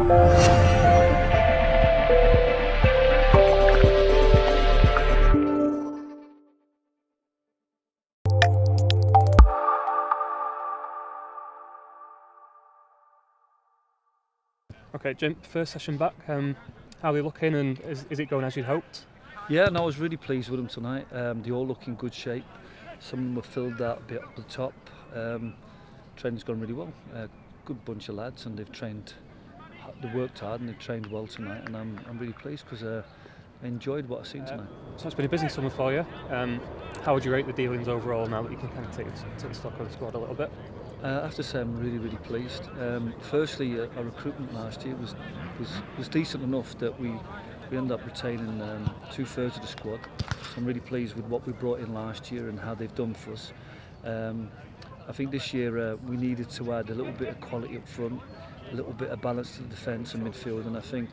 Okay, Jim, first session back, how are they looking and is it going as you'd hoped? Yeah, no, I was really pleased with them tonight. They all look in good shape. Some of them were filled out a bit up the top. Training's gone really well. Good bunch of lads, and they've worked hard and they've trained well tonight, and I'm really pleased because I enjoyed what I've seen tonight. So it's been a busy summer for you. How would you rate the dealings overall now that you can kind of take stock of the squad a little bit? I have to say I'm really, really pleased. Firstly, our recruitment last year was decent enough that we ended up retaining 2/3 of the squad. So I'm really pleased with what we brought in last year and how they've done for us. I think this year we needed to add a little bit of quality up front, a little bit of balance to the defence and midfield, and I think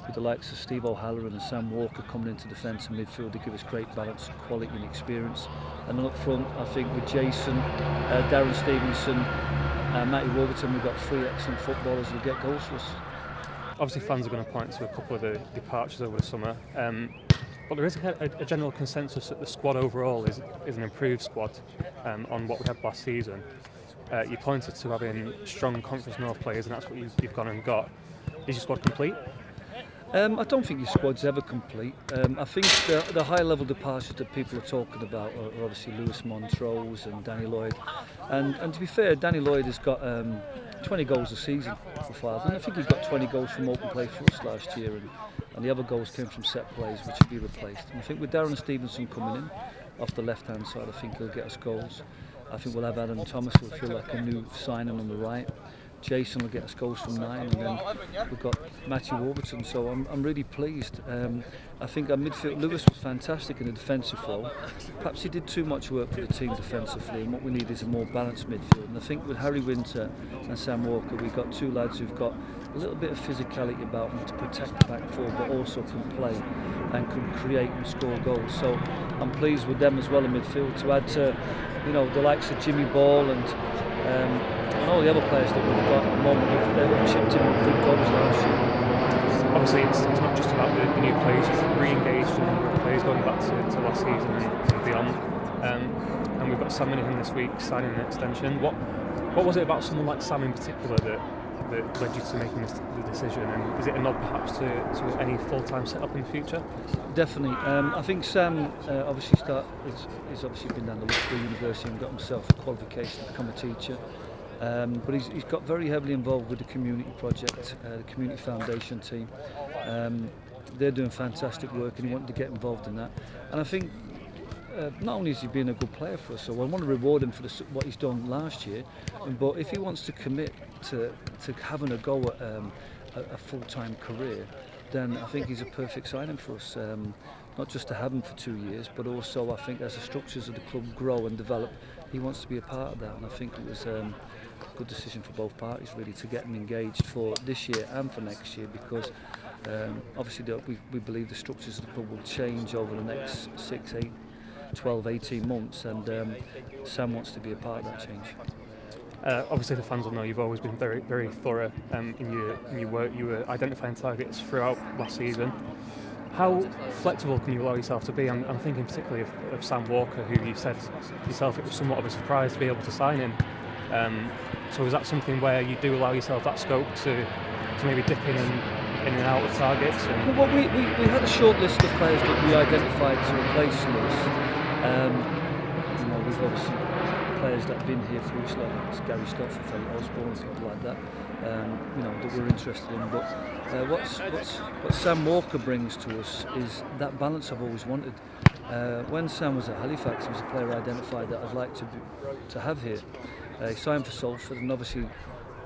with the likes of Steve O'Halloran and Sam Walker coming into defence and midfield, they give us great balance, quality and experience. And then up front, I think with Jason, Darren Stevenson, Matty Warburton, we've got 3 excellent footballers who get goals for us. Obviously fans are going to point to a couple of the departures over the summer, but there is a general consensus that the squad overall is an improved squad on what we had last season. You pointed to having strong Conference North players, and that's what you've gone and got. Is your squad complete? I don't think your squad's ever complete. I think the high level departures that people are talking about are obviously Lewis Montrose and Danny Lloyd, and to be fair, Danny Lloyd has got 20 goals a season for Father, and I think he got 20 goals from open play for us last year, and the other goals came from set plays which will be replaced. And I think with Darren Stevenson coming in off the left hand side, I think he'll get us goals. I think we'll have Adam Thomas, who'll feel like a new signing on the right. Jason will get us goals from 9, and then we've got Matthew Warburton, so I'm really pleased. I think our midfield, Lewis was fantastic in the defensive role. Perhaps he did too much work for the team defensively, and what we need is a more balanced midfield. And I think with Harry Winter and Sam Walker, we've got 2 lads who've got a little bit of physicality about them to protect the back four, but also can play and can create and score goals. So I'm pleased with them as well in midfield, to add to, you know, the likes of Jimmy Ball and all the other players that we've got at the moment. They've chipped in with good goals last year. Obviously it's not just about the new players, you've re-engaged a number of players going back to last season and beyond. And we've got Sam Byrne this week signing an extension. What was it about someone like Sam in particular that led you to making the decision, and is it a nod perhaps to any full-time setup in the future? Definitely. I think Sam he's obviously been down the Liverpool University and got himself a qualification to become a teacher. But he's got very heavily involved with the community project, the community foundation team. They're doing fantastic work, and he wanted to get involved in that. And I think not only has he been a good player for us, so I want to reward him for what he's done last year, but if he wants to commit to having a go at a full-time career, then I think he's a perfect signing for us. Not just to have him for 2 years, but also I think as the structures of the club grow and develop, he wants to be a part of that, and I think it was a good decision for both parties really to get him engaged for this year and for next year, because obviously we believe the structures of the club will change over the next 6, 8, 12, 18 months, and Sam wants to be a part of that change. Obviously the fans will know you've always been very, very thorough in your work. You were identifying targets throughout last season. How flexible can you allow yourself to be? I'm thinking particularly of Sam Walker, who you said yourself it was somewhat of a surprise to be able to sign him. So is that something where you do allow yourself that scope to maybe dip in and out of targets? Well, we had a short list of players that we identified to replace Lewis. You know, we've obviously players that have been here previously, like Gary Stockport, Felix Osborne, people like that. You know, that we're interested in. But what Sam Walker brings to us is that balance I've always wanted. When Sam was at Halifax, he was a player I identified that I'd like to have here. He signed for Salford, and obviously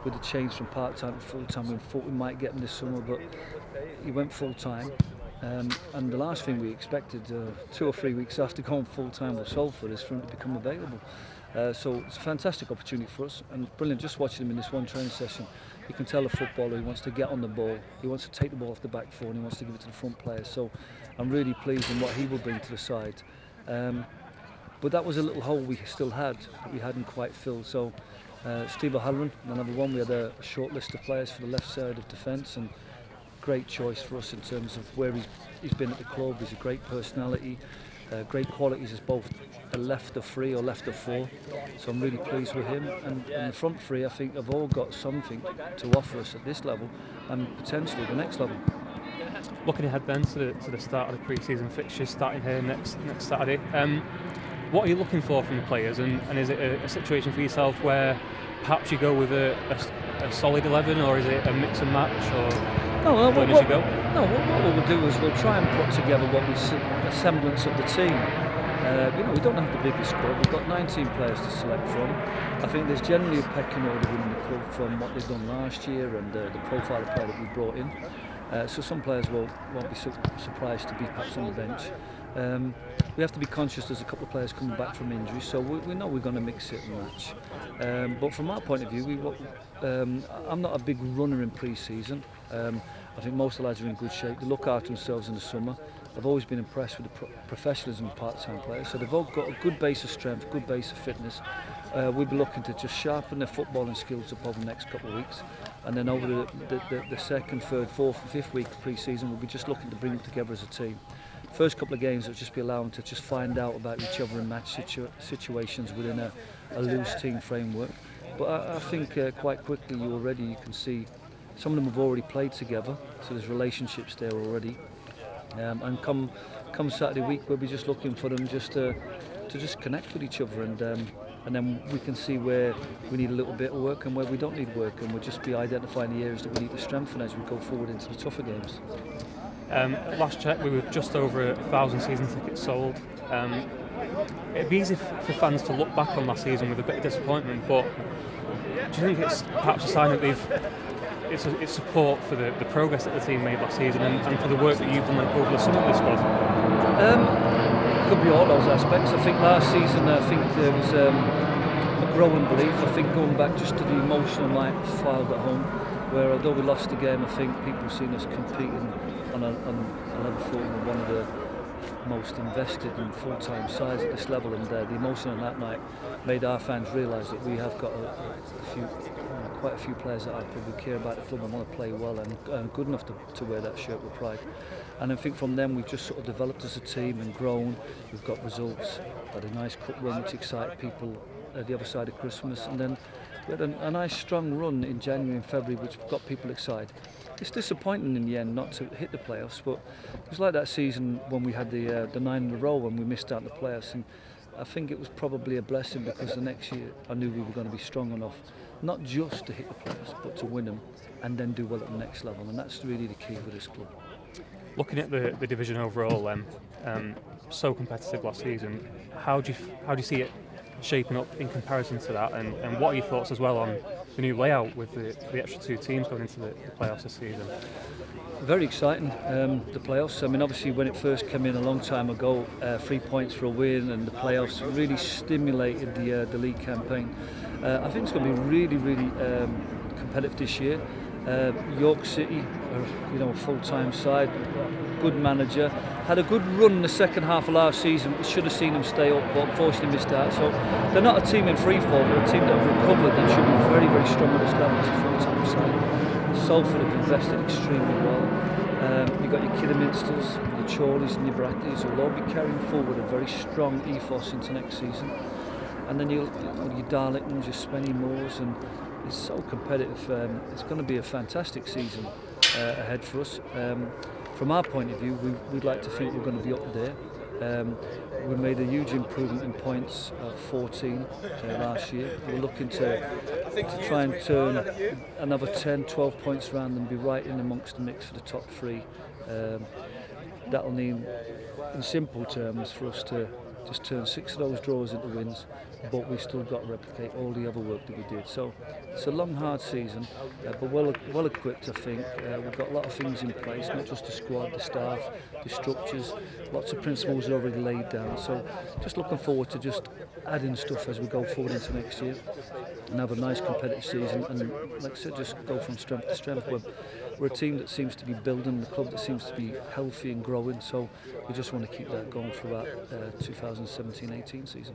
with the change from part-time to full-time, we thought we might get him this summer, but he went full-time. And the last thing we expected 2 or 3 weeks after going full-time with Salford is for him to become available. So it's a fantastic opportunity for us, and brilliant just watching him in this one training session. You can tell a footballer, he wants to get on the ball, he wants to take the ball off the back four, and he wants to give it to the front players. So I'm really pleased in what he will bring to the side. But that was a little hole we still had that we hadn't quite filled. So Steve O'Halloran, the number one. We had a short list of players for the left side of defence, and great choice for us in terms of where he's been at the club. He's a great personality, great qualities as both a left of three or left of four. So I'm really pleased with him. And the front three, I think, have all got something to offer us at this level and potentially the next level. Looking ahead then to the start of the pre-season fixtures starting here next Saturday, what are you looking for from the players, and is it a situation for yourself where perhaps you go with a solid 11, or is it a mix and match, or what you go? No, what we'll do is we'll try and put together a semblance of the team. We don't have the biggest squad. We've got 19 players to select from. I think there's generally a pecking order within the club from what they've done last year and the profile of player that we brought in. So some players won't be surprised to be perhaps on the bench. We have to be conscious there's a couple of players coming back from injury, so we know we're going to mix it and match. But from our point of view, I'm not a big runner in pre-season. I think most of the lads are in good shape. They look after themselves in the summer. I've always been impressed with the professionalism of part-time players. So they've all got a good base of strength, good base of fitness. We'll be looking to just sharpen their footballing skills up over the next couple of weeks. And then over the second, third, fourth and fifth week of pre-season, we'll be just looking to bring them together as a team. First couple of games will just be allowing to just find out about each other in match situations within a loose team framework. But I think quite quickly you can see some of them have already played together, so there's relationships there already. And come Saturday week, we'll be just looking for them just to just connect with each other, and then we can see where we need a little bit of work and where we don't need work, and we'll just be identifying the areas that we need to strengthen as we go forward into the tougher games. Last check, we were just over 1,000 season tickets sold. It'd be easy for fans to look back on last season with a bit of disappointment, but do you think it's perhaps a sign that it's support for the progress that the team made last season and for the work that you've done over the summer with the squad? Could be all those aspects. I think last season there was a growing belief. I think going back just to the emotional night filed at home, where although we lost the game, I think people have seen us competing on a level footing with one of the most invested and full-time sides at this level, and the emotion on that night made our fans realise that we have got quite a few players at our club who care about the club and want to play well and good enough to wear that shirt with pride. And I think from then we've just sort of developed as a team and grown. We've got results, had a nice cup run which excited people at the other side of Christmas, and then we had a nice strong run in January and February which got people excited. It's disappointing in the end not to hit the playoffs, but it was like that season when we had the 9 in a row when we missed out on the playoffs, and I think it was probably a blessing because the next year I knew we were going to be strong enough not just to hit the playoffs but to win them and then do well at the next level, and that's really the key with this club. Looking at the division overall, so competitive last season, how do you see it shaping up in comparison to that, and what are your thoughts as well on the new layout with the extra 2 teams going into the playoffs this season? Very exciting, the playoffs. I mean, obviously when it first came in a long time ago, 3 points for a win and the playoffs really stimulated the league campaign. I think it's going to be really competitive this year. York City are, a full-time side, good manager, had a good run in the second half of last season. We should have seen them stay up, but unfortunately missed out. So they're not a team in free fall, they're a team that have recovered and should be very strong at this level as a full-time side. Salford have invested extremely well. You've got your Kidderminsters, your Chorleys and your Brackley's who will all be carrying forward a very strong ethos into next season. And then your Darlingtons, your Spenny Moors, and it's so competitive. It's going to be a fantastic season ahead for us. From our point of view, we'd like to think we're going to be up there. We made a huge improvement in points of 14 last year. We're looking to try and turn another 10, 12 points around and be right in amongst the mix for the top 3. That'll mean, in simple terms, for us to just turn 6 of those draws into wins, but we've still got to replicate all the other work that we did. So it's a long, hard season, but well equipped, I think. We've got a lot of things in place, not just the squad, the staff, the structures. Lots of principles are already laid down. So just looking forward to just adding stuff as we go forward into next year and have a nice competitive season. And like I said, just go from strength to strength. We're a team that seems to be building, the club that seems to be healthy and growing. So we just want to keep that going throughout 2017-18 season.